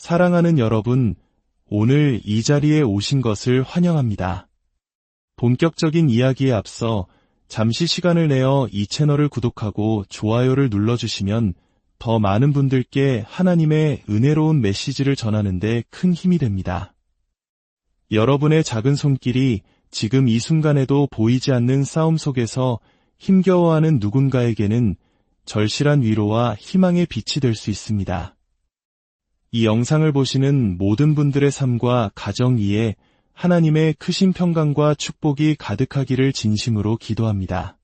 사랑하는 여러분, 오늘 이 자리에 오신 것을 환영합니다. 본격적인 이야기에 앞서 잠시 시간을 내어 이 채널을 구독하고 좋아요를 눌러주시면 더 많은 분들께 하나님의 은혜로운 메시지를 전하는 데 큰 힘이 됩니다. 여러분의 작은 손길이 지금 이 순간에도 보이지 않는 싸움 속에서 힘겨워하는 누군가에게는 절실한 위로와 희망의 빛이 될 수 있습니다. 이 영상을 보시는 모든 분들의 삶과 가정 위에 하나님의 크신 평강과 축복이 가득하기를 진심으로 기도합니다.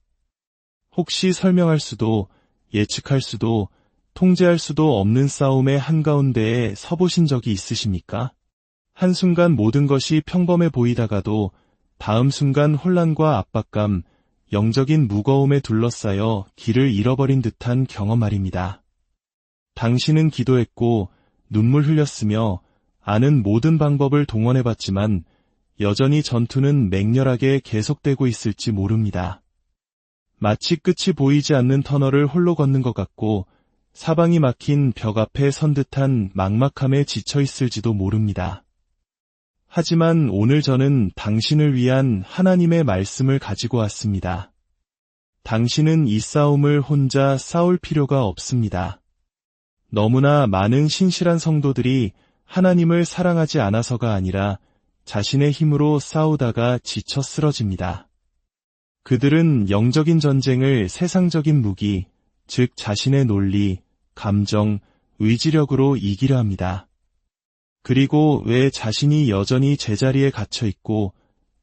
혹시 설명할 수도, 예측할 수도, 통제할 수도 없는 싸움의 한가운데에 서보신 적이 있으십니까? 한순간 모든 것이 평범해 보이다가도 다음 순간 혼란과 압박감, 영적인 무거움에 둘러싸여 길을 잃어버린 듯한 경험 말입니다. 당신은 기도했고 눈물 흘렸으며 아는 모든 방법을 동원해봤지만 여전히 전투는 맹렬하게 계속되고 있을지 모릅니다. 마치 끝이 보이지 않는 터널을 홀로 걷는 것 같고 사방이 막힌 벽 앞에 선 듯한 막막함에 지쳐 있을지도 모릅니다. 하지만 오늘 저는 당신을 위한 하나님의 말씀을 가지고 왔습니다. 당신은 이 싸움을 혼자 싸울 필요가 없습니다. 너무나 많은 신실한 성도들이 하나님을 사랑하지 않아서가 아니라 자신의 힘으로 싸우다가 지쳐 쓰러집니다. 그들은 영적인 전쟁을 세상적인 무기, 즉 자신의 논리, 감정, 의지력으로 이기려 합니다. 그리고 왜 자신이 여전히 제자리에 갇혀 있고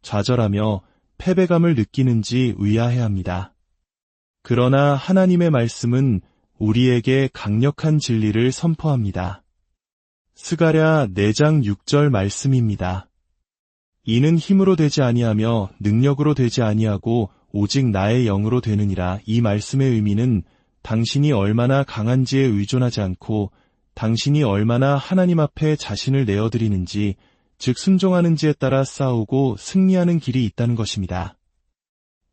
좌절하며 패배감을 느끼는지 의아해합니다. 그러나 하나님의 말씀은 우리에게 강력한 진리를 선포합니다. 스가랴 4장 6절 말씀입니다. 이는 힘으로 되지 아니하며 능력으로 되지 아니하고 오직 나의 영으로 되느니라. 이 말씀의 의미는 당신이 얼마나 강한지에 의존하지 않고 당신이 얼마나 하나님 앞에 자신을 내어드리는지, 즉 순종하는지에 따라 싸우고 승리하는 길이 있다는 것입니다.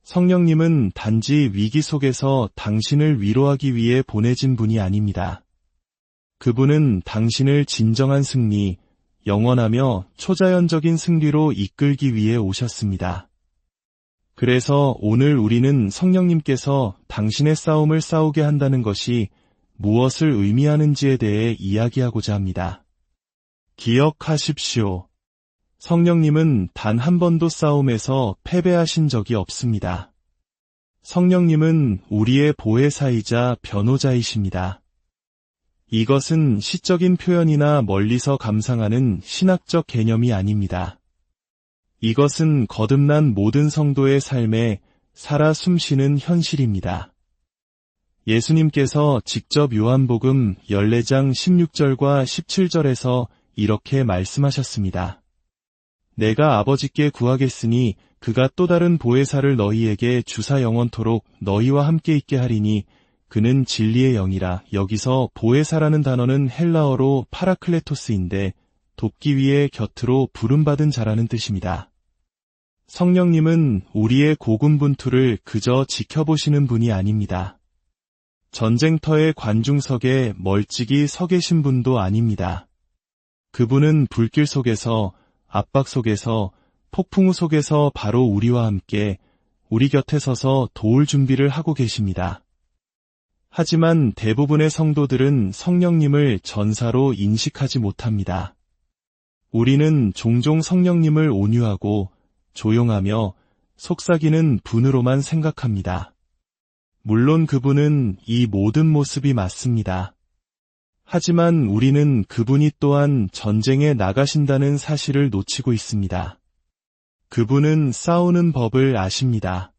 성령님은 단지 위기 속에서 당신을 위로하기 위해 보내진 분이 아닙니다. 그분은 당신을 진정한 승리, 영원하며 초자연적인 승리로 이끌기 위해 오셨습니다. 그래서 오늘 우리는 성령님께서 당신의 싸움을 싸우게 한다는 것이 무엇을 의미하는지에 대해 이야기하고자 합니다. 기억하십시오. 성령님은 단 한 번도 싸움에서 패배하신 적이 없습니다. 성령님은 우리의 보혜사이자 변호자이십니다. 이것은 시적인 표현이나 멀리서 감상하는 신학적 개념이 아닙니다. 이것은 거듭난 모든 성도의 삶에 살아 숨쉬는 현실입니다. 예수님께서 직접 요한복음 14장 16절과 17절에서 이렇게 말씀하셨습니다. 내가 아버지께 구하겠으니 그가 또 다른 보혜사를 너희에게 주사 영원토록 너희와 함께 있게 하리니 그는 진리의 영이라. 여기서 보혜사라는 단어는 헬라어로 파라클레토스인데 돕기 위해 곁으로 부름받은 자라는 뜻입니다. 성령님은 우리의 고군분투를 그저 지켜보시는 분이 아닙니다. 전쟁터의 관중석에 멀찍이 서 계신 분도 아닙니다. 그분은 불길 속에서, 압박 속에서, 폭풍우 속에서 바로 우리와 함께 우리 곁에 서서 도울 준비를 하고 계십니다. 하지만 대부분의 성도들은 성령님을 전사로 인식하지 못합니다. 우리는 종종 성령님을 온유하고 조용하며 속삭이는 분으로만 생각합니다. 물론 그분은 이 모든 모습이 맞습니다. 하지만 우리는 그분이 또한 전쟁에 나가신다는 사실을 놓치고 있습니다. 그분은 싸우는 법을 아십니다.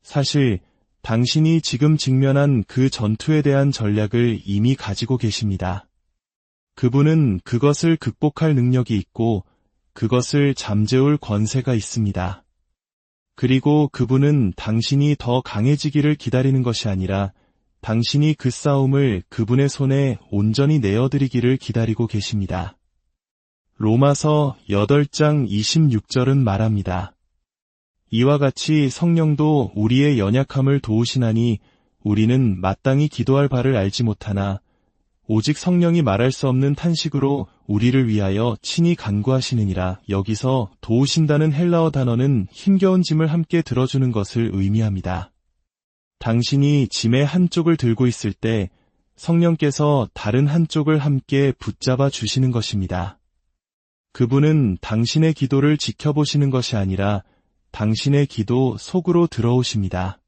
사실 당신이 지금 직면한 그 전투에 대한 전략을 이미 가지고 계십니다. 그분은 그것을 극복할 능력이 있고 그것을 잠재울 권세가 있습니다. 그리고 그분은 당신이 더 강해지기를 기다리는 것이 아니라 당신이 그 싸움을 그분의 손에 온전히 내어드리기를 기다리고 계십니다. 로마서 8장 26절은 말합니다. 이와 같이 성령도 우리의 연약함을 도우시나니 우리는 마땅히 기도할 바를 알지 못하나 오직 성령이 말할 수 없는 탄식으로 우리를 위하여 친히 간구하시느니라. 여기서 도우신다는 헬라어 단어는 힘겨운 짐을 함께 들어주는 것을 의미합니다. 당신이 짐의 한쪽을 들고 있을 때 성령께서 다른 한쪽을 함께 붙잡아 주시는 것입니다. 그분은 당신의 기도를 지켜보시는 것이 아니라 당신의 기도 속으로 들어오십니다.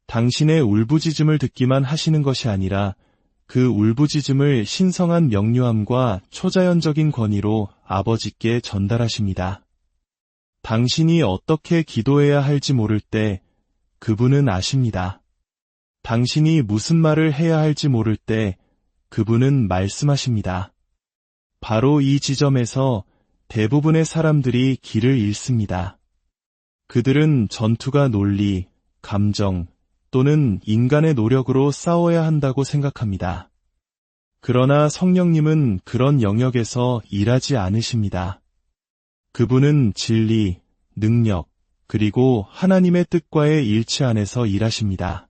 당신의 울부짖음을 듣기만 하시는 것이 아니라 그 울부짖음을 신성한 명료함과 초자연적인 권위로 아버지께 전달하십니다. 당신이 어떻게 기도해야 할지 모를 때 그분은 아십니다. 당신이 무슨 말을 해야 할지 모를 때 그분은 말씀하십니다. 바로 이 지점에서 대부분의 사람들이 길을 잃습니다. 그들은 전투가 논리, 감정 또는 인간의 노력으로 싸워야 한다고 생각합니다. 그러나 성령님은 그런 영역에서 일하지 않으십니다. 그분은 진리, 능력, 그리고 하나님의 뜻과의 일치 안에서 일하십니다.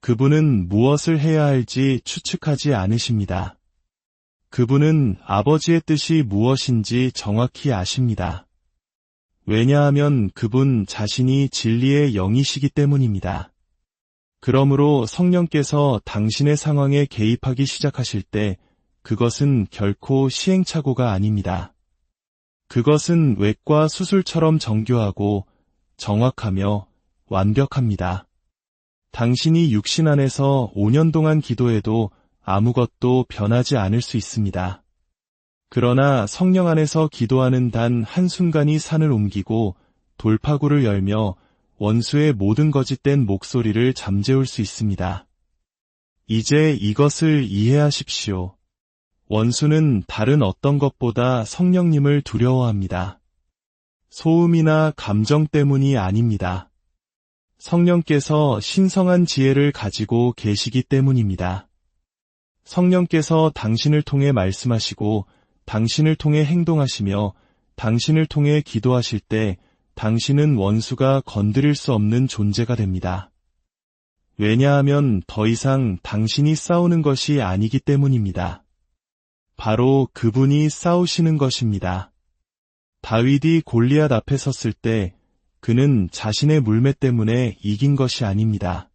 그분은 무엇을 해야 할지 추측하지 않으십니다. 그분은 아버지의 뜻이 무엇인지 정확히 아십니다. 왜냐하면 그분 자신이 진리의 영이시기 때문입니다. 그러므로 성령께서 당신의 상황에 개입하기 시작하실 때 그것은 결코 시행착오가 아닙니다. 그것은 외과 수술처럼 정교하고 정확하며 완벽합니다. 당신이 육신 안에서 5년 동안 기도해도 아무것도 변하지 않을 수 있습니다. 그러나 성령 안에서 기도하는 단 한순간이 산을 옮기고 돌파구를 열며 원수의 모든 거짓된 목소리를 잠재울 수 있습니다. 이제 이것을 이해하십시오. 원수는 다른 어떤 것보다 성령님을 두려워합니다. 소음이나 감정 때문이 아닙니다. 성령께서 신성한 지혜를 가지고 계시기 때문입니다. 성령께서 당신을 통해 말씀하시고 당신을 통해 행동하시며 당신을 통해 기도하실 때 당신은 원수가 건드릴 수 없는 존재가 됩니다. 왜냐하면 더 이상 당신이 싸우는 것이 아니기 때문입니다. 바로 그분이 싸우시는 것입니다. 다윗이 골리앗 앞에 섰을 때 그는 자신의 물매 때문에 이긴 것이 아닙니다.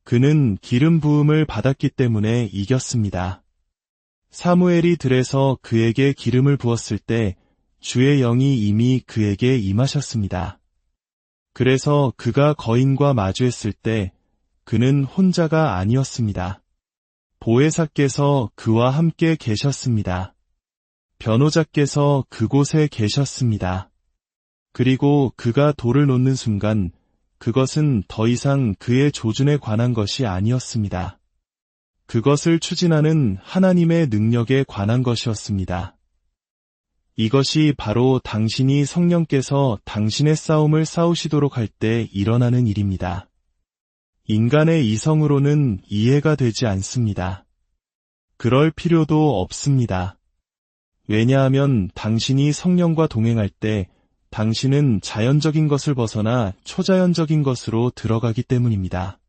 그는 기름 부음을 받았기 때문에 이겼습니다. 사무엘이 들에서 그에게 기름을 부었을 때 주의 영이 이미 그에게 임하셨습니다. 그래서 그가 거인과 마주했을 때 그는 혼자가 아니었습니다. 보혜사께서 그와 함께 계셨습니다. 변호자께서 그곳에 계셨습니다. 그리고 그가 돌을 놓는 순간 그것은 더 이상 그의 조준에 관한 것이 아니었습니다. 그것을 추진하는 하나님의 능력에 관한 것이었습니다. 이것이 바로 당신이 성령께서 당신의 싸움을 싸우시도록 할 때 일어나는 일입니다. 인간의 이성으로는 이해가 되지 않습니다. 그럴 필요도 없습니다. 왜냐하면 당신이 성령과 동행할 때 당신은 자연적인 것을 벗어나 초자연적인 것으로 들어가기 때문입니다.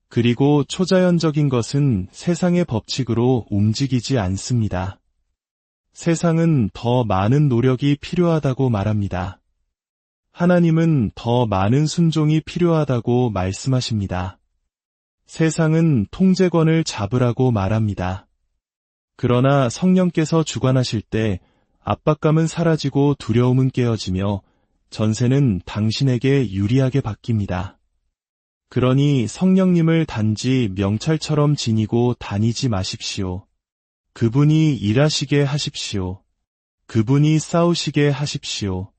그리고 초자연적인 것은 세상의 법칙으로 움직이지 않습니다. 세상은 더 많은 노력이 필요하다고 말합니다. 하나님은 더 많은 순종이 필요하다고 말씀하십니다. 세상은 통제권을 잡으라고 말합니다. 그러나 성령께서 주관하실 때 압박감은 사라지고 두려움은 깨어지며 전세는 당신에게 유리하게 바뀝니다. 그러니 성령님을 단지 명찰처럼 지니고 다니지 마십시오. 그분이 일하시게 하십시오. 그분이 싸우시게 하십시오.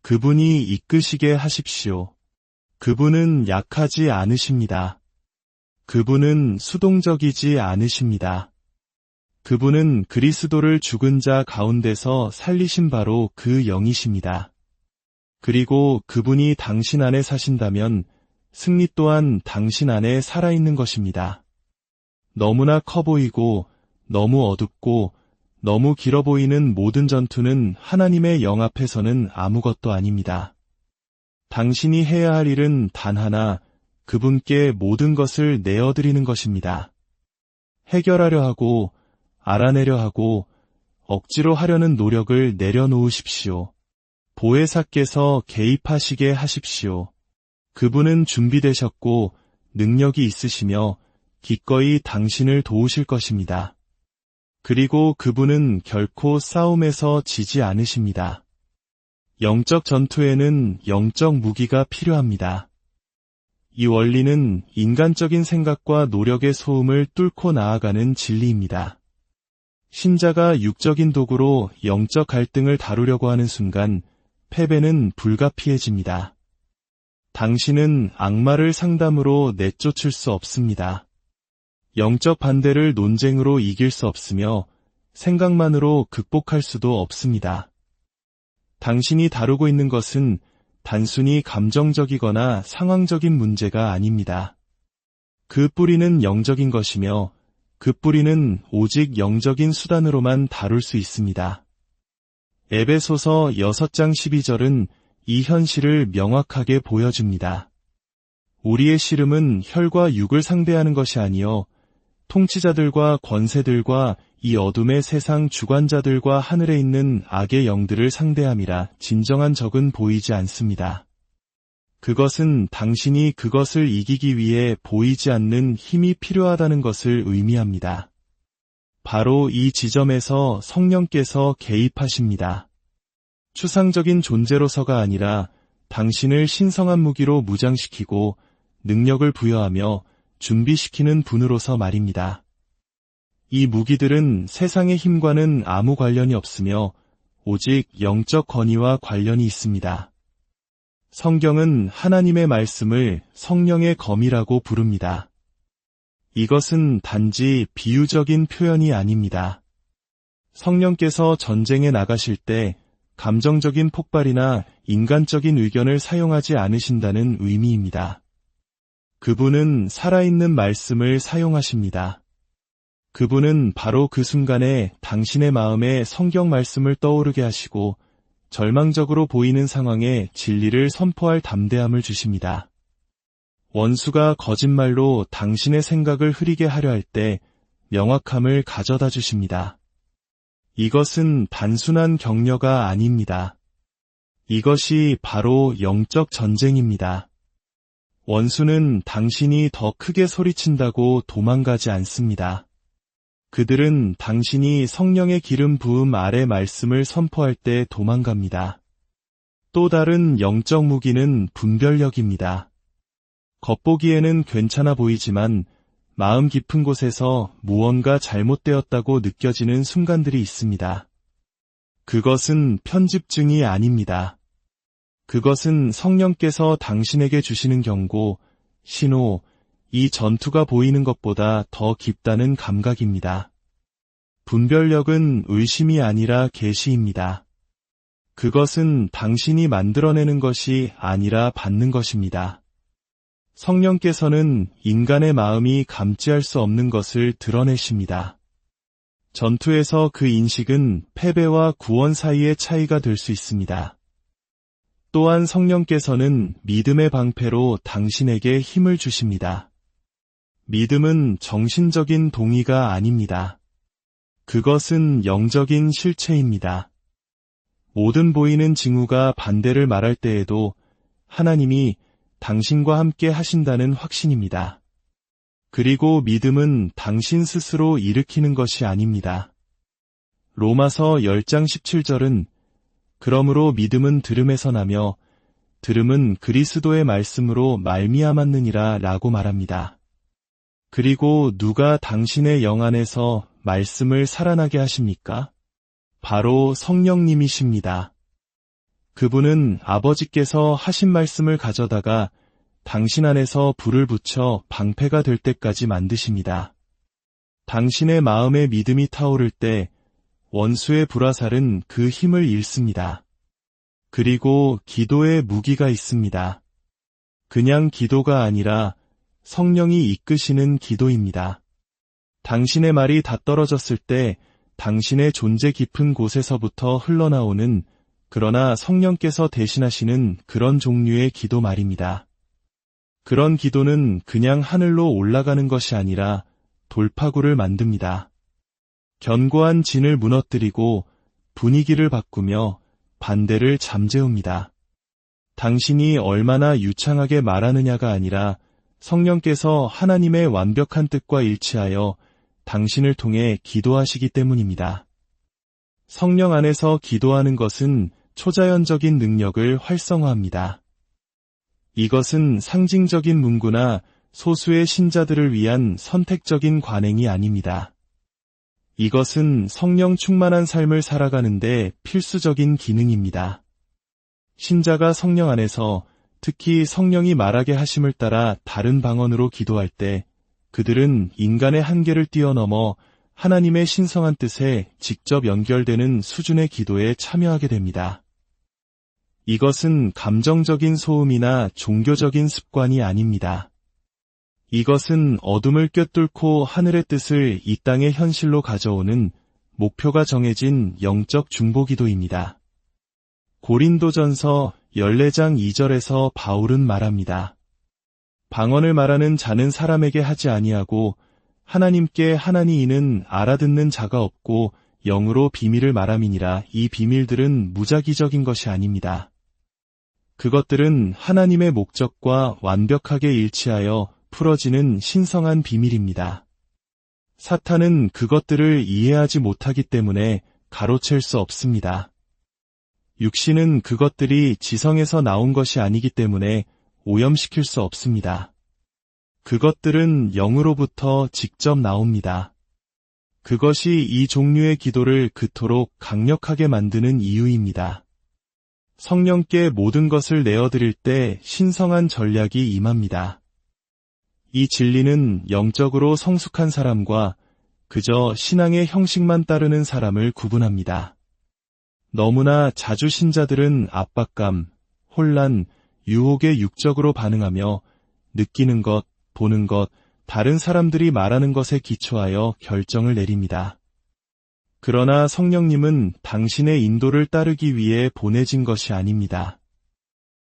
그분이 이끄시게 하십시오. 그분은 약하지 않으십니다. 그분은 수동적이지 않으십니다. 그분은 그리스도를 죽은 자 가운데서 살리신 바로 그 영이십니다. 그리고 그분이 당신 안에 사신다면 승리 또한 당신 안에 살아있는 것입니다. 너무나 커 보이고 너무 어둡고 너무 길어 보이는 모든 전투는 하나님의 영 앞에서는 아무것도 아닙니다. 당신이 해야 할 일은 단 하나, 그분께 모든 것을 내어드리는 것입니다. 해결하려 하고, 알아내려 하고, 억지로 하려는 노력을 내려놓으십시오. 보혜사께서 개입하시게 하십시오. 그분은 준비되셨고 능력이 있으시며 기꺼이 당신을 도우실 것입니다. 그리고 그분은 결코 싸움에서 지지 않으십니다. 영적 전투에는 영적 무기가 필요합니다. 이 원리는 인간적인 생각과 노력의 소음을 뚫고 나아가는 진리입니다. 신자가 육적인 도구로 영적 갈등을 다루려고 하는 순간 패배는 불가피해집니다. 당신은 악마를 상담으로 내쫓을 수 없습니다. 영적 반대를 논쟁으로 이길 수 없으며 생각만으로 극복할 수도 없습니다. 당신이 다루고 있는 것은 단순히 감정적이거나 상황적인 문제가 아닙니다. 그 뿌리는 영적인 것이며 그 뿌리는 오직 영적인 수단으로만 다룰 수 있습니다. 에베소서 6장 12절은 이 현실을 명확하게 보여줍니다. 우리의 씨름은 혈과 육을 상대하는 것이 아니요 통치자들과 권세들과 이 어둠의 세상 주관자들과 하늘에 있는 악의 영들을 상대함이라. 진정한 적은 보이지 않습니다. 그것은 당신이 그것을 이기기 위해 보이지 않는 힘이 필요하다는 것을 의미합니다. 바로 이 지점에서 성령께서 개입하십니다. 추상적인 존재로서가 아니라 당신을 신성한 무기로 무장시키고 능력을 부여하며 준비시키는 분으로서 말입니다. 이 무기들은 세상의 힘과는 아무 관련이 없으며 오직 영적 권위와 관련이 있습니다. 성경은 하나님의 말씀을 성령의 검이라고 부릅니다. 이것은 단지 비유적인 표현이 아닙니다. 성령께서 전쟁에 나가실 때 감정적인 폭발이나 인간적인 의견을 사용하지 않으신다는 의미입니다. 그분은 살아있는 말씀을 사용하십니다. 그분은 바로 그 순간에 당신의 마음에 성경 말씀을 떠오르게 하시고 절망적으로 보이는 상황에 진리를 선포할 담대함을 주십니다. 원수가 거짓말로 당신의 생각을 흐리게 하려 할 때 명확함을 가져다 주십니다. 이것은 단순한 격려가 아닙니다. 이것이 바로 영적 전쟁입니다. 원수는 당신이 더 크게 소리친다고 도망가지 않습니다. 그들은 당신이 성령의 기름 부음 아래 말씀을 선포할 때 도망갑니다. 또 다른 영적 무기는 분별력입니다. 겉보기에는 괜찮아 보이지만 마음 깊은 곳에서 무언가 잘못되었다고 느껴지는 순간들이 있습니다. 그것은 편집증이 아닙니다. 그것은 성령께서 당신에게 주시는 경고, 신호, 이 전투가 보이는 것보다 더 깊다는 감각입니다. 분별력은 의심이 아니라 계시입니다. 그것은 당신이 만들어내는 것이 아니라 받는 것입니다. 성령께서는 인간의 마음이 감지할 수 없는 것을 드러내십니다. 전투에서 그 인식은 패배와 구원 사이의 차이가 될 수 있습니다. 또한 성령께서는 믿음의 방패로 당신에게 힘을 주십니다. 믿음은 정신적인 동의가 아닙니다. 그것은 영적인 실체입니다. 모든 보이는 징후가 반대를 말할 때에도 하나님이 당신과 함께 하신다는 확신입니다. 그리고 믿음은 당신 스스로 일으키는 것이 아닙니다. 로마서 10장 17절은 그러므로 믿음은 들음에서 나며 들음은 그리스도의 말씀으로 말미암았느니라 라고 말합니다. 그리고 누가 당신의 영 안에서 말씀을 살아나게 하십니까? 바로 성령님이십니다. 그분은 아버지께서 하신 말씀을 가져다가 당신 안에서 불을 붙여 방패가 될 때까지 만드십니다. 당신의 마음에 믿음이 타오를 때 원수의 불화살은 그 힘을 잃습니다. 그리고 기도의 무기가 있습니다. 그냥 기도가 아니라 성령이 이끄시는 기도입니다. 당신의 말이 다 떨어졌을 때 당신의 존재 깊은 곳에서부터 흘러나오는 그러나 성령께서 대신하시는 그런 종류의 기도 말입니다. 그런 기도는 그냥 하늘로 올라가는 것이 아니라 돌파구를 만듭니다. 견고한 진을 무너뜨리고 분위기를 바꾸며 반대를 잠재웁니다. 당신이 얼마나 유창하게 말하느냐가 아니라 성령께서 하나님의 완벽한 뜻과 일치하여 당신을 통해 기도하시기 때문입니다. 성령 안에서 기도하는 것은 초자연적인 능력을 활성화합니다. 이것은 상징적인 문구나 소수의 신자들을 위한 선택적인 관행이 아닙니다. 이것은 성령 충만한 삶을 살아가는데 필수적인 기능입니다. 신자가 성령 안에서 특히 성령이 말하게 하심을 따라 다른 방언으로 기도할 때 그들은 인간의 한계를 뛰어넘어 하나님의 신성한 뜻에 직접 연결되는 수준의 기도에 참여하게 됩니다. 이것은 감정적인 소음이나 종교적인 습관이 아닙니다. 이것은 어둠을 꿰뚫고 하늘의 뜻을 이 땅의 현실로 가져오는 목표가 정해진 영적 중보기도입니다. 고린도전서 14장 2절에서 바울은 말합니다. 방언을 말하는 자는 사람에게 하지 아니하고 하나님께 하나니 이는 알아듣는 자가 없고 영으로 비밀을 말함이니라. 이 비밀들은 무작위적인 것이 아닙니다. 그것들은 하나님의 목적과 완벽하게 일치하여 풀어지는 신성한 비밀입니다. 사탄은 그것들을 이해하지 못하기 때문에 가로챌 수 없습니다. 육신은 그것들이 지성에서 나온 것이 아니기 때문에 오염시킬 수 없습니다. 그것들은 영으로부터 직접 나옵니다. 그것이 이 종류의 기도를 그토록 강력하게 만드는 이유입니다. 성령께 모든 것을 내어드릴 때 신성한 전략이 임합니다. 이 진리는 영적으로 성숙한 사람과 그저 신앙의 형식만 따르는 사람을 구분합니다. 너무나 자주 신자들은 압박감, 혼란, 유혹에 육적으로 반응하며 느끼는 것, 보는 것, 다른 사람들이 말하는 것에 기초하여 결정을 내립니다. 그러나 성령님은 당신의 인도를 따르기 위해 보내진 것이 아닙니다.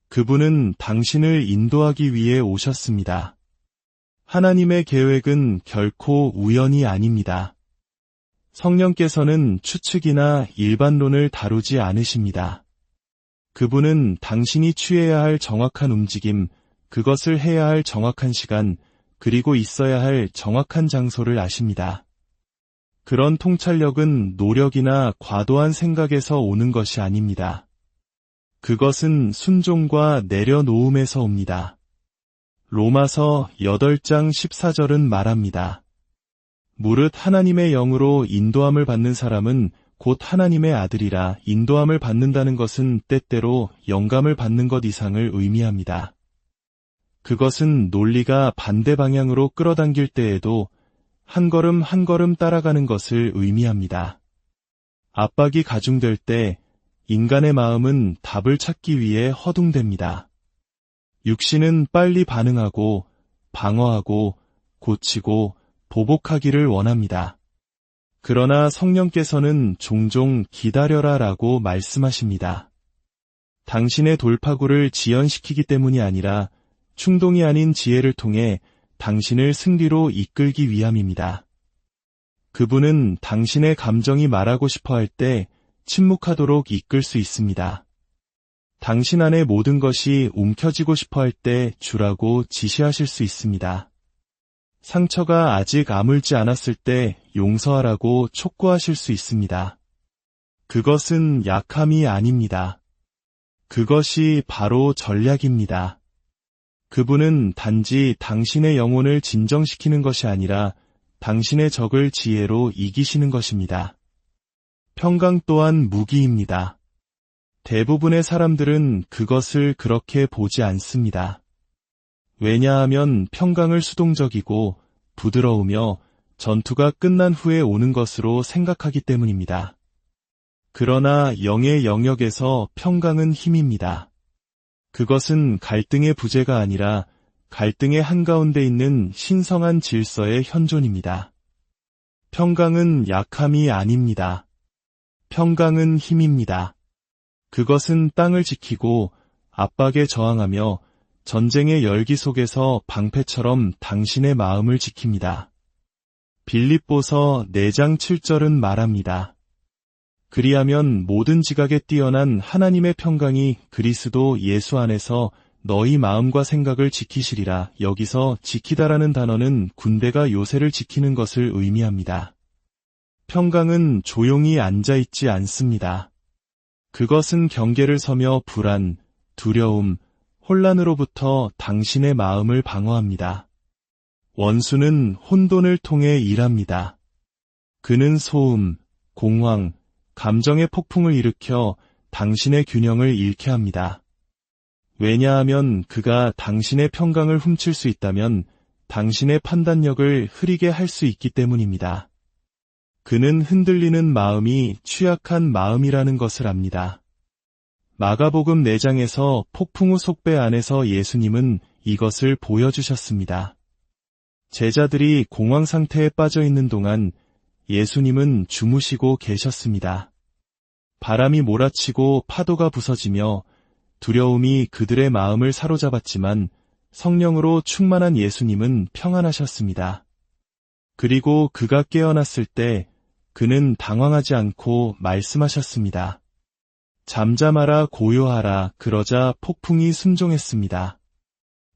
그분은 당신을 인도하기 위해 오셨습니다. 하나님의 계획은 결코 우연이 아닙니다. 성령께서는 추측이나 일반론을 다루지 않으십니다. 그분은 당신이 취해야 할 정확한 움직임, 그것을 해야 할 정확한 시간, 그리고 있어야 할 정확한 장소를 아십니다. 그런 통찰력은 노력이나 과도한 생각에서 오는 것이 아닙니다. 그것은 순종과 내려놓음에서 옵니다. 로마서 8장 14절은 말합니다. 무릇 하나님의 영으로 인도함을 받는 사람은 곧 하나님의 아들이라. 인도함을 받는다는 것은 때때로 영감을 받는 것 이상을 의미합니다. 그것은 논리가 반대 방향으로 끌어당길 때에도 한 걸음 한 걸음 따라가는 것을 의미합니다. 압박이 가중될 때 인간의 마음은 답을 찾기 위해 허둥댑니다. 육신은 빨리 반응하고 방어하고 고치고 보복하기를 원합니다. 그러나 성령께서는 종종 기다려라 라고 말씀하십니다. 당신의 돌파구를 지연시키기 때문이 아니라 충동이 아닌 지혜를 통해 당신을 승리로 이끌기 위함입니다. 그분은 당신의 감정이 말하고 싶어 할 때 침묵하도록 이끌 수 있습니다. 당신 안의 모든 것이 움켜쥐고 싶어 할 때 주라고 지시하실 수 있습니다. 상처가 아직 아물지 않았을 때 용서하라고 촉구하실 수 있습니다. 그것은 약함이 아닙니다. 그것이 바로 전략입니다. 그분은 단지 당신의 영혼을 진정시키는 것이 아니라 당신의 적을 지혜로 이기시는 것입니다. 평강 또한 무기입니다. 대부분의 사람들은 그것을 그렇게 보지 않습니다. 왜냐하면 평강을 수동적이고 부드러우며 전투가 끝난 후에 오는 것으로 생각하기 때문입니다. 그러나 영의 영역에서 평강은 힘입니다. 그것은 갈등의 부재가 아니라 갈등의 한가운데 있는 신성한 질서의 현존입니다. 평강은 약함이 아닙니다. 평강은 힘입니다. 그것은 땅을 지키고 압박에 저항하며 전쟁의 열기 속에서 방패처럼 당신의 마음을 지킵니다. 빌립보서 4장 7절은 말합니다. 그리하면 모든 지각에 뛰어난 하나님의 평강이 그리스도 예수 안에서 너희 마음과 생각을 지키시리라. 여기서 지키다라는 단어는 군대가 요새를 지키는 것을 의미합니다. 평강은 조용히 앉아있지 않습니다. 그것은 경계를 서며 불안, 두려움, 혼란으로부터 당신의 마음을 방어합니다. 원수는 혼돈을 통해 일합니다. 그는 소음, 공황, 감정의 폭풍을 일으켜 당신의 균형을 잃게 합니다. 왜냐하면 그가 당신의 평강을 훔칠 수 있다면 당신의 판단력을 흐리게 할 수 있기 때문입니다. 그는 흔들리는 마음이 취약한 마음이라는 것을 압니다. 마가복음 4장에서 폭풍우 속배 안에서 예수님은 이것을 보여주셨습니다. 제자들이 공황 상태에 빠져 있는 동안 예수님은 주무시고 계셨습니다. 바람이 몰아치고 파도가 부서지며 두려움이 그들의 마음을 사로잡았지만 성령으로 충만한 예수님은 평안하셨습니다. 그리고 그가 깨어났을 때 그는 당황하지 않고 말씀하셨습니다. 잠잠하라 고요하라. 그러자 폭풍이 순종했습니다.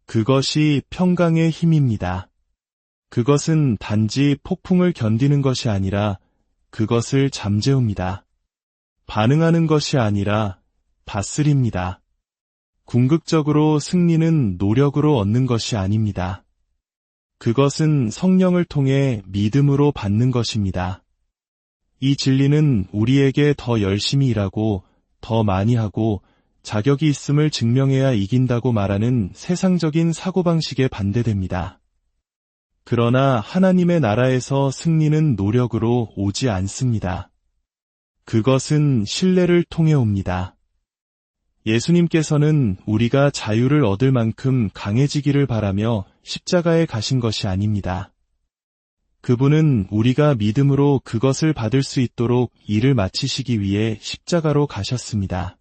그것이 평강의 힘입니다. 그것은 단지 폭풍을 견디는 것이 아니라 그것을 잠재웁니다. 반응하는 것이 아니라 다스립니다. 궁극적으로 승리는 노력으로 얻는 것이 아닙니다. 그것은 성령을 통해 믿음으로 받는 것입니다. 이 진리는 우리에게 더 열심히 일하고 더 많이 하고 자격이 있음을 증명해야 이긴다고 말하는 세상적인 사고방식에 반대됩니다. 그러나 하나님의 나라에서 승리는 노력으로 오지 않습니다. 그것은 신뢰를 통해 옵니다. 예수님께서는 우리가 자유를 얻을 만큼 강해지기를 바라며 십자가에 가신 것이 아닙니다. 그분은 우리가 믿음으로 그것을 받을 수 있도록 일을 마치시기 위해 십자가로 가셨습니다.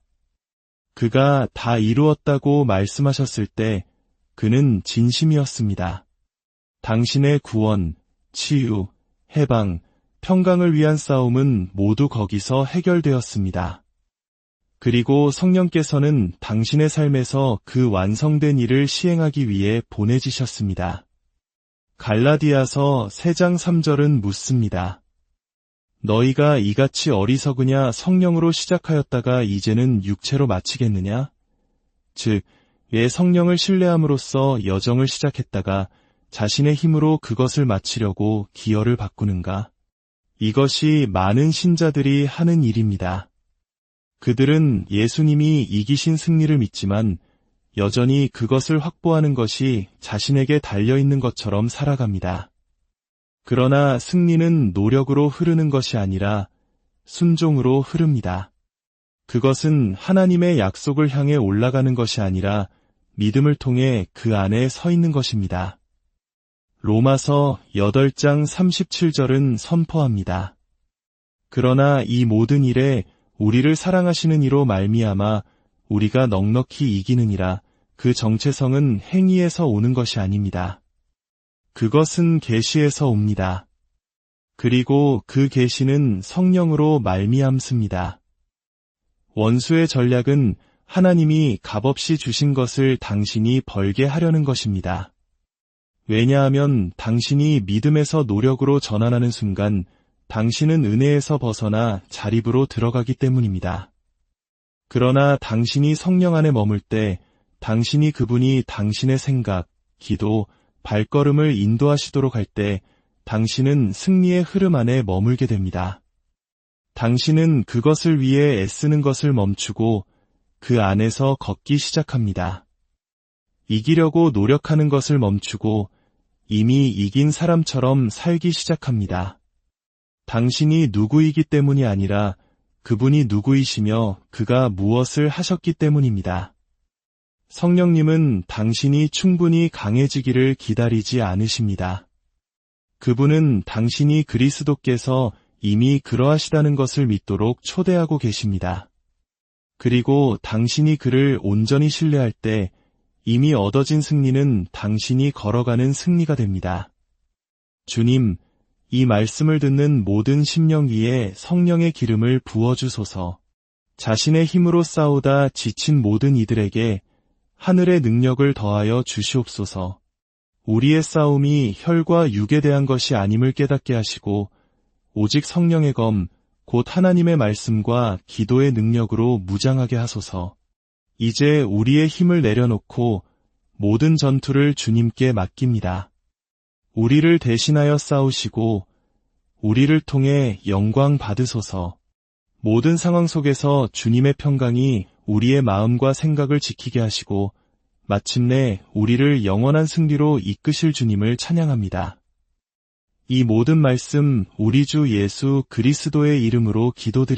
그가 다 이루었다고 말씀하셨을 때 그는 진심이었습니다. 당신의 구원, 치유, 해방, 평강을 위한 싸움은 모두 거기서 해결되었습니다. 그리고 성령께서는 당신의 삶에서 그 완성된 일을 시행하기 위해 보내지셨습니다. 갈라디아서 3장 3절은 묻습니다. 너희가 이같이 어리석으냐 성령으로 시작하였다가 이제는 육체로 마치겠느냐? 즉, 왜 성령을 신뢰함으로써 여정을 시작했다가 자신의 힘으로 그것을 마치려고 기여를 바꾸는가? 이것이 많은 신자들이 하는 일입니다. 그들은 예수님이 이기신 승리를 믿지만 여전히 그것을 확보하는 것이 자신에게 달려있는 것처럼 살아갑니다. 그러나 승리는 노력으로 흐르는 것이 아니라 순종으로 흐릅니다. 그것은 하나님의 약속을 향해 올라가는 것이 아니라 믿음을 통해 그 안에 서 있는 것입니다. 로마서 8장 37절은 선포합니다. 그러나 이 모든 일에 우리를 사랑하시는 이로 말미암아 우리가 넉넉히 이기느니라. 그 정체성은 행위에서 오는 것이 아닙니다. 그것은 계시에서 옵니다. 그리고 그 계시는 성령으로 말미암습니다. 원수의 전략은 하나님이 값없이 주신 것을 당신이 벌게 하려는 것입니다. 왜냐하면 당신이 믿음에서 노력으로 전환하는 순간 당신은 은혜에서 벗어나 자립으로 들어가기 때문입니다. 그러나 당신이 성령 안에 머물 때 당신이 그분이 당신의 생각, 기도, 발걸음을 인도하시도록 할 때 당신은 승리의 흐름 안에 머물게 됩니다. 당신은 그것을 위해 애쓰는 것을 멈추고 그 안에서 걷기 시작합니다. 이기려고 노력하는 것을 멈추고 이미 이긴 사람처럼 살기 시작합니다. 당신이 누구이기 때문이 아니라 그분이 누구이시며 그가 무엇을 하셨기 때문입니다. 성령님은 당신이 충분히 강해지기를 기다리지 않으십니다. 그분은 당신이 그리스도께서 이미 그러하시다는 것을 믿도록 초대하고 계십니다. 그리고 당신이 그를 온전히 신뢰할 때 이미 얻어진 승리는 당신이 걸어가는 승리가 됩니다. 주님, 이 말씀을 듣는 모든 심령 위에 성령의 기름을 부어주소서. 자신의 힘으로 싸우다 지친 모든 이들에게 하늘의 능력을 더하여 주시옵소서. 우리의 싸움이 혈과 육에 대한 것이 아님을 깨닫게 하시고 오직 성령의 검, 곧 하나님의 말씀과 기도의 능력으로 무장하게 하소서. 이제 우리의 힘을 내려놓고 모든 전투를 주님께 맡깁니다. 우리를 대신하여 싸우시고 우리를 통해 영광 받으소서. 모든 상황 속에서 주님의 평강이 우리의 마음과 생각을 지키게 하시고 마침내 우리를 영원한 승리로 이끄실 주님을 찬양합니다. 이 모든 말씀 우리 주 예수 그리스도의 이름으로 기도드립니다.